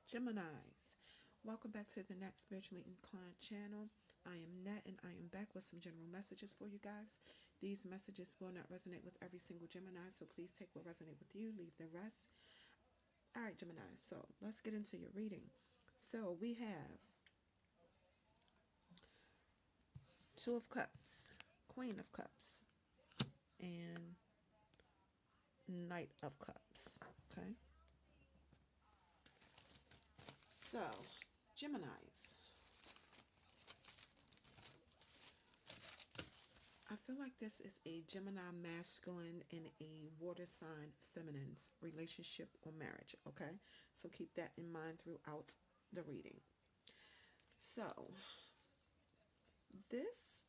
Geminis, welcome back to the Nat Spiritually Inclined channel. I am Nat and I am back with some general messages for you guys. These messages will not resonate with every single Gemini, so please take what resonates with you, leave the rest. Alright, Gemini, so let's get into your reading. So we have Two of Cups, Queen of Cups, and Knight of Cups. Okay, so Geminis, I feel like this is a Gemini masculine and a water sign feminine's relationship or marriage, okay? So keep that in mind throughout the reading. So, this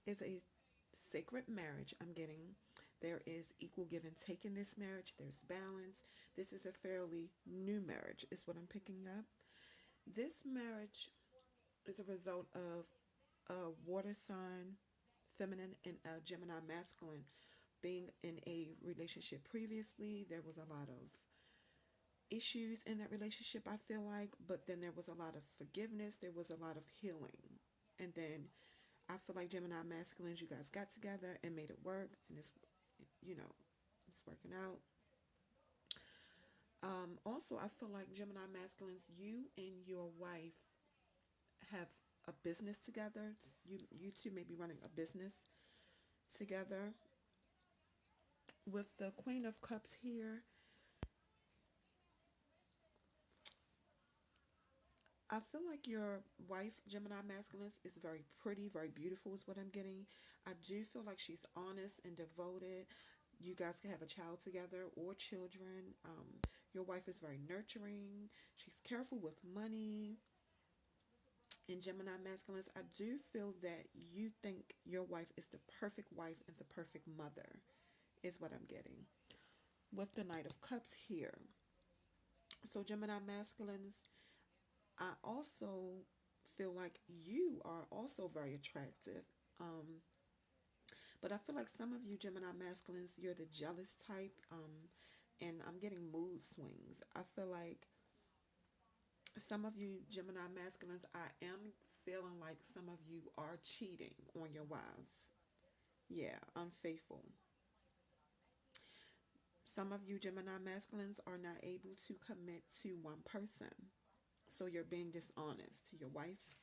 is a sacred marriage I'm getting. There is equal give and take in this marriage. There's balance. This is a fairly new marriage, is what I'm picking up. This marriage is a result of a water sign feminine and a Gemini masculine being in a relationship previously. There was a lot of issues in that relationship, I feel like, but then there was a lot of forgiveness, there was a lot of healing. And then I feel like Gemini masculines, you guys got together and made it work, and you know, it's working out. Also, I feel like Gemini masculines, you and your wife have a business together. You two may be running a business together. With the Queen of Cups here, I feel like your wife, Gemini masculines, is very pretty, very beautiful, is what I'm getting. I do feel like she's honest and devoted. You guys can have a child together or children. Your wife is very nurturing. She's careful with money. In Gemini masculines, I do feel that you think your wife is the perfect wife and the perfect mother, is what I'm getting. With the Knight of Cups here. So, Gemini masculines, I also feel like you are also very attractive. Um, but I feel like some of you Gemini masculines, you're the jealous type. And I'm getting mood swings. I feel like some of you Gemini masculines, I am feeling like some of you are cheating on your wives. Yeah, unfaithful. Some of you Gemini masculines are not able to commit to one person. So you're being dishonest to your wife.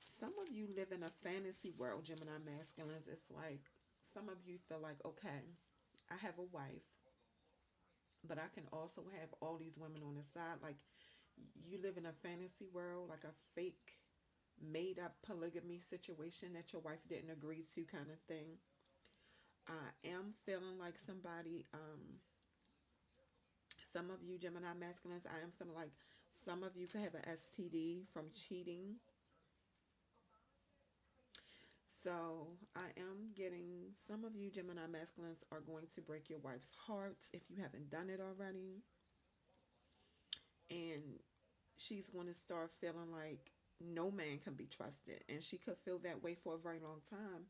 Some of you live in a fantasy world, Gemini masculines. It's like some of you feel like, okay, I have a wife, but I can also have all these women on the side. Like you live in a fantasy world, like a fake, made up polygamy situation that your wife didn't agree to, kind of thing. I am feeling like some of you Gemini masculines, I am feeling like some of you could have an STD from cheating. So I am getting some of you Gemini masculines are going to break your wife's heart if you haven't done it already. And she's going to start feeling like no man can be trusted. And she could feel that way for a very long time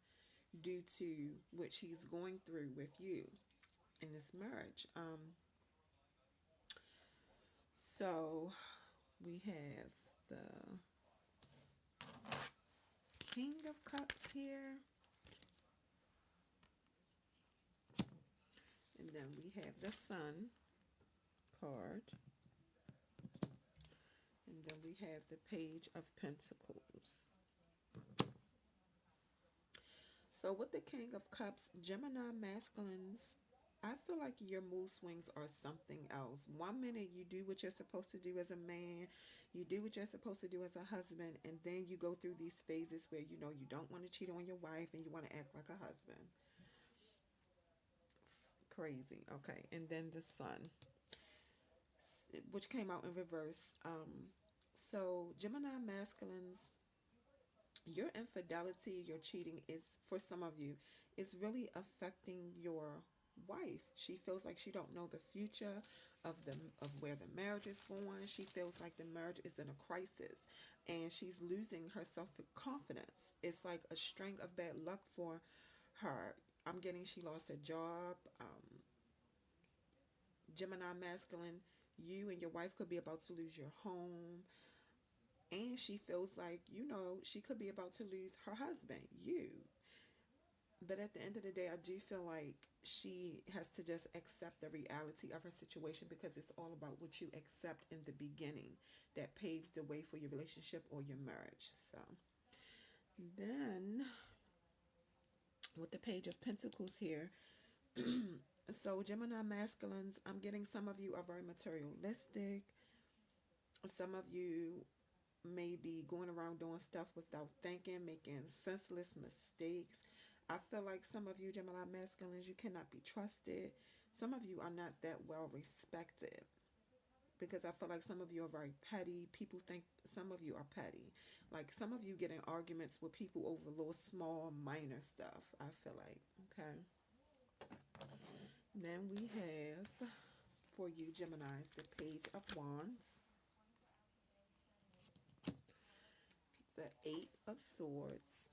due to what she's going through with you in this marriage. So we have the King of Cups here. And then we have the Sun card. And then we have the Page of Pentacles. So with the King of Cups, Gemini masculines, I feel like your mood swings are something else. One minute you do what you're supposed to do as a man, you do what you're supposed to do as a husband, and then you go through these phases where you know you don't want to cheat on your wife and you want to act like a husband. Crazy. Okay. And then the Sun, which came out in reverse. So Gemini masculines, your infidelity, your cheating is for some of you is really affecting your wife. She feels like she don't know the future of where the marriage is going. She feels like the marriage is in a crisis and she's losing her self-confidence. It's like a string of bad luck for her. I'm getting she lost her job. Gemini masculine, You and your wife could be about to lose your home, and she feels like, she could be about to lose her husband, you. But at the end of the day, I do feel like she has to just accept the reality of her situation, because it's all about what you accept in the beginning that paves the way for your relationship or your marriage. So then, with the Page of Pentacles here, so Gemini masculines, I'm getting some of you are very materialistic. Some of you may be going around doing stuff without thinking, making senseless mistakes. I feel like some of you Gemini masculines, you cannot be trusted. Some of you are not that well respected, because I feel like some of you are very petty. People think some of you are petty. Like some of you get in arguments with people over little small minor stuff, I feel like. Okay. Then we have for you Geminis the Page of Wands, the Eight of Swords,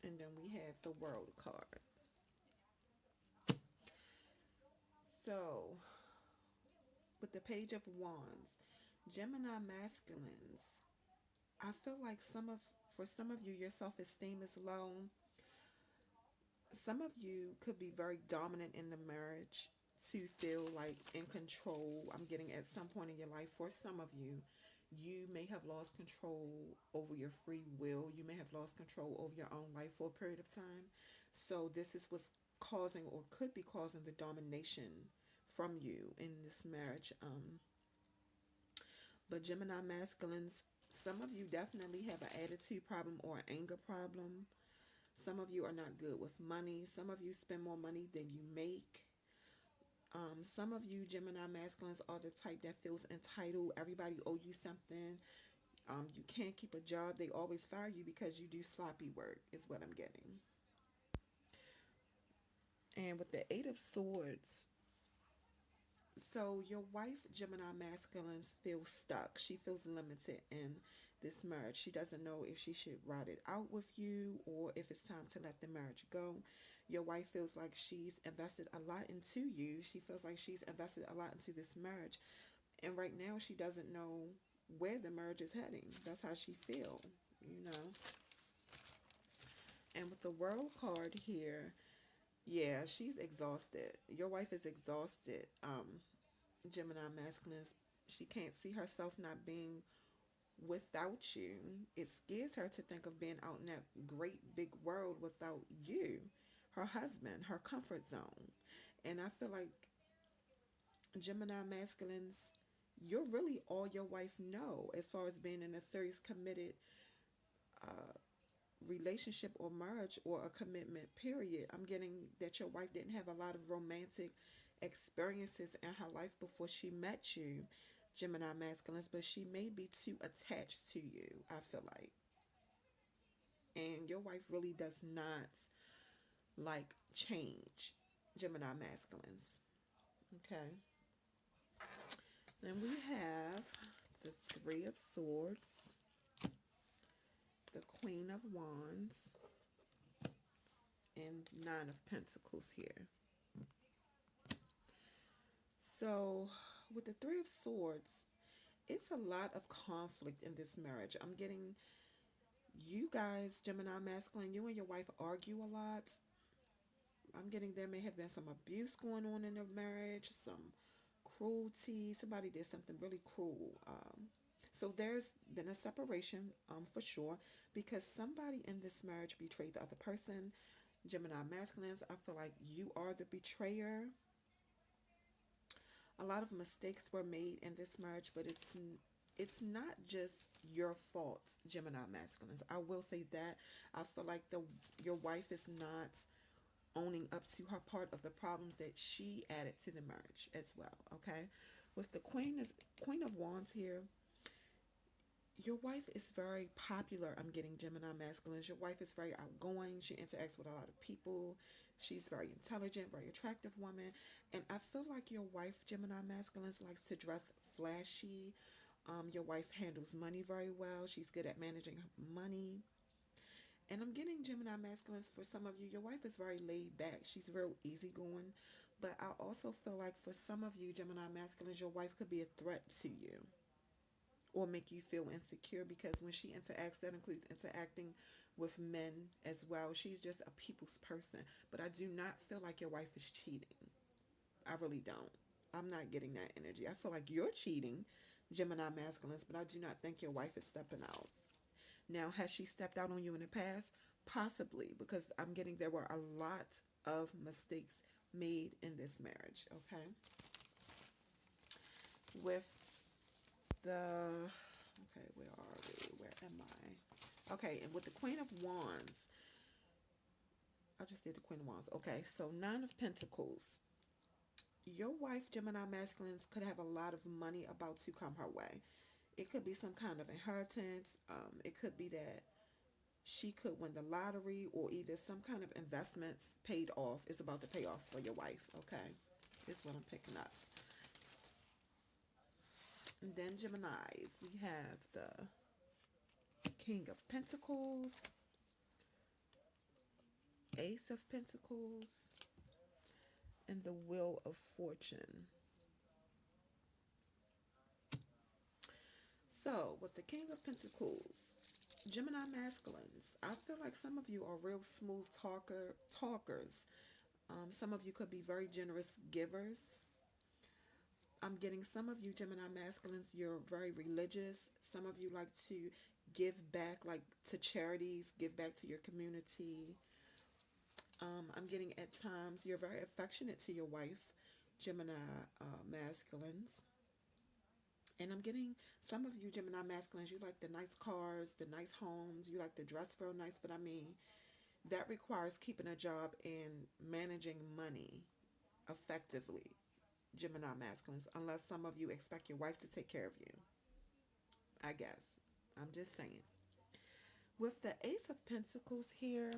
and then we have the World card. So, with the Page of Wands, Gemini masculines, I feel like for some of you, your self-esteem is low. Some of you could be very dominant in the marriage to feel like in control. I'm getting at some point in your life, for some of you, you may have lost control over your free will. You may have lost control over your own life for a period of time. So this is what's causing, or could be causing, the domination from you in this marriage. But Gemini masculines, some of you definitely have an attitude problem or an anger problem. Some of you are not good with money. Some of you spend more money than you make. Some of you Gemini masculines are the type that feels entitled. Everybody owe you something. You can't keep a job. They always fire you because you do sloppy work, is what I'm getting. And with the Eight of Swords, so your wife, Gemini masculines, feels stuck. She feels limited in this marriage. She doesn't know if she should ride it out with you or if it's time to let the marriage go. Your wife feels like she's invested a lot into you. She feels like she's invested a lot into this marriage. And right now she doesn't know where the marriage is heading. That's how she feels. And with the World card here, yeah, she's exhausted. Your wife is exhausted. Gemini masculines, she can't see herself not being without you. It scares her to think of being out in that great big world without you, her husband, her comfort zone. And I feel like Gemini masculines, you're really all your wife know as far as being in a serious committed uh, relationship or marriage or a commitment period. I'm getting that your wife didn't have a lot of romantic experiences in her life before she met you, Gemini masculines, but she may be too attached to you, I feel like. And your wife really does not like change, Gemini masculines. Okay. Then we have the Three of Swords, the Queen of Wands, and Nine of Pentacles here. So, with the Three of Swords, it's a lot of conflict in this marriage. I'm getting you guys, Gemini masculine, you and your wife argue a lot. I'm getting there may have been some abuse going on in the marriage, some cruelty. Somebody did something really cruel. So there's been a separation, for sure, because somebody in this marriage betrayed the other person. Gemini masculines, I feel like you are the betrayer. A lot of mistakes were made in this marriage, but it's not just your fault, Gemini masculines. I will say that. I feel like your wife is not owning up to her part of the problems that she added to the marriage as well. Okay, with the Queen of Wands here, your wife is very popular. I'm getting Gemini masculines. Your wife is very outgoing. She interacts with a lot of people. She's very intelligent, very attractive woman. And I feel like your wife, Gemini masculines, likes to dress flashy. Your wife handles money very well. She's good at managing money. And I'm getting Gemini masculines for some of you. Your wife is very laid back. She's real easygoing. But I also feel like for some of you Gemini masculines, your wife could be a threat to you or make you feel insecure, because when she interacts, that includes interacting with men as well. She's just a people's person. But I do not feel like your wife is cheating. I really don't. I'm not getting that energy. I feel like you're cheating, Gemini masculines, but I do not think your wife is stepping out. Now, has she stepped out on you in the past? Possibly, because I'm getting there were a lot of mistakes made in this marriage, okay? With the, okay, where are we? Where am I? Okay, and with the Queen of Wands, I just did the Queen of Wands. Okay, so Nine of Pentacles. Your wife, Gemini masculines, could have a lot of money about to come her way. It could be some kind of inheritance. It could be that she could win the lottery, or either some kind of investments paid off is about to pay off for your wife, okay? Is what I'm picking up. And then Geminis, we have the King of Pentacles, Ace of Pentacles, and the Wheel of Fortune. So, with the King of Pentacles, Gemini masculines, I feel like some of you are real smooth talkers. Some of you could be very generous givers. I'm getting some of you Gemini masculines, you're very religious. Some of you like to give back, like to charities, give back to your community. I'm getting at times you're very affectionate to your wife, Gemini masculines. And I'm getting some of you Gemini masculines, you like the nice cars, the nice homes, you like to dress real nice, but I mean, that requires keeping a job and managing money effectively, Gemini masculines, unless some of you expect your wife to take care of you, I guess. I'm just saying. With the Ace of Pentacles here,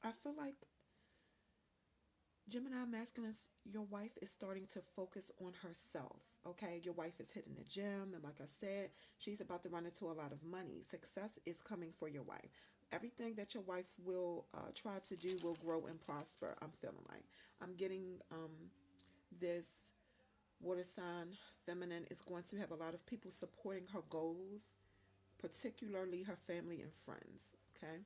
I feel like Gemini masculines, your wife is starting to focus on herself. Okay, your wife is hitting the gym, and like I said, she's about to run into a lot of money. Success is coming for your wife. Everything that your wife will try to do will grow and prosper. I'm feeling like I'm getting this water sign feminine is going to have a lot of people supporting her goals, particularly her family and friends. Okay,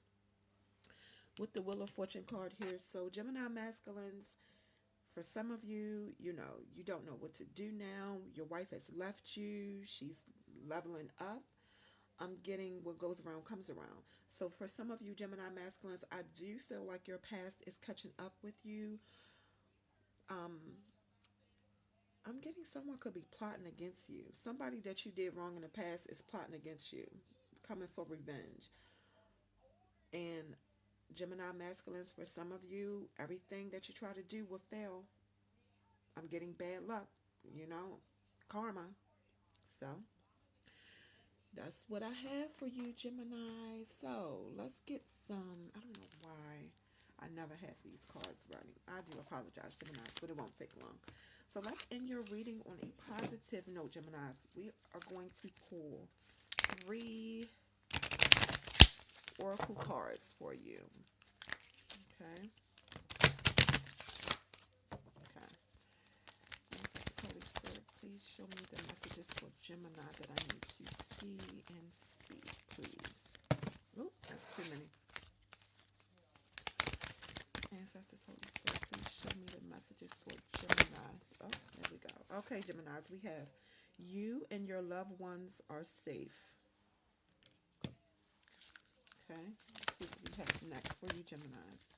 with the Wheel of Fortune card here, so Gemini masculines, for some of you, you know, you don't know what to do now. Your wife has left you. She's leveling up. I'm getting what goes around comes around. So for some of you Gemini masculines, I do feel like your past is catching up with you. Um, I'm getting someone could be plotting against you. Somebody that you did wrong in the past is plotting against you, coming for revenge. And Gemini masculines, for some of you, everything that you try to do will fail. I'm getting bad luck, you know, karma. So that's what I have for you, Gemini. So let's get some. I don't know why I never have these cards running. I do apologize, Gemini, but it won't take long. So let's end your reading on a positive note, Geminis. We are going to pull 3 oracle cards for you. Okay. Okay. Holy Spirit, please show me the messages for Gemini that I need to see and speak, please. Oh, that's too many. Ancestors, Holy Spirit, please show me the messages for Gemini. Oh, there we go. Okay, Geminis, we have you and your loved ones are safe. Okay, let's see what we have next for you, Geminis.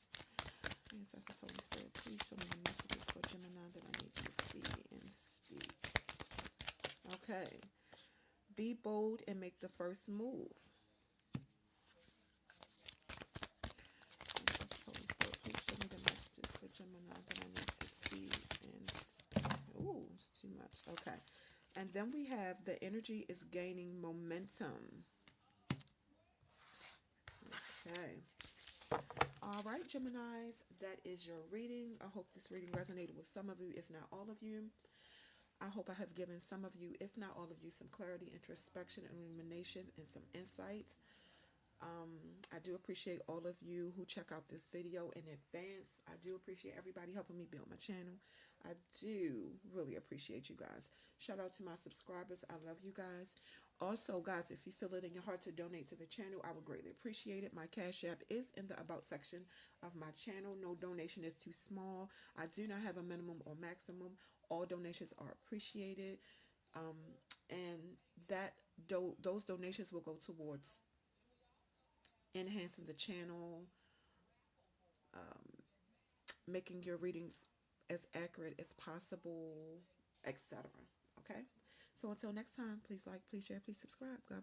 Ancestors, Holy Spirit, please show me the messages for Gemini that I need to see and speak. Okay, be bold and make the first move. Gemini that I need to see and ooh, it's too much. Okay. And then we have the energy is gaining momentum. Okay. All right, Geminis, that is your reading. I hope this reading resonated with some of you, if not all of you. I hope I have given some of you, if not all of you, some clarity, introspection, illumination, and some insight. Um, I do appreciate all of you who check out this video in advance. I do appreciate everybody helping me build my channel. I do really appreciate you guys. Shout out to my subscribers. I love you guys. Also, guys, if you feel it in your heart to donate to the channel, I would greatly appreciate it. My Cash App is in the About section of my channel. No donation is too small. I do not have a minimum or maximum. All donations are appreciated. Um, and that those donations will go towards enhancing the channel, um, making your readings as accurate as possible, etc. Okay? So until next time, please like, please share, please subscribe. God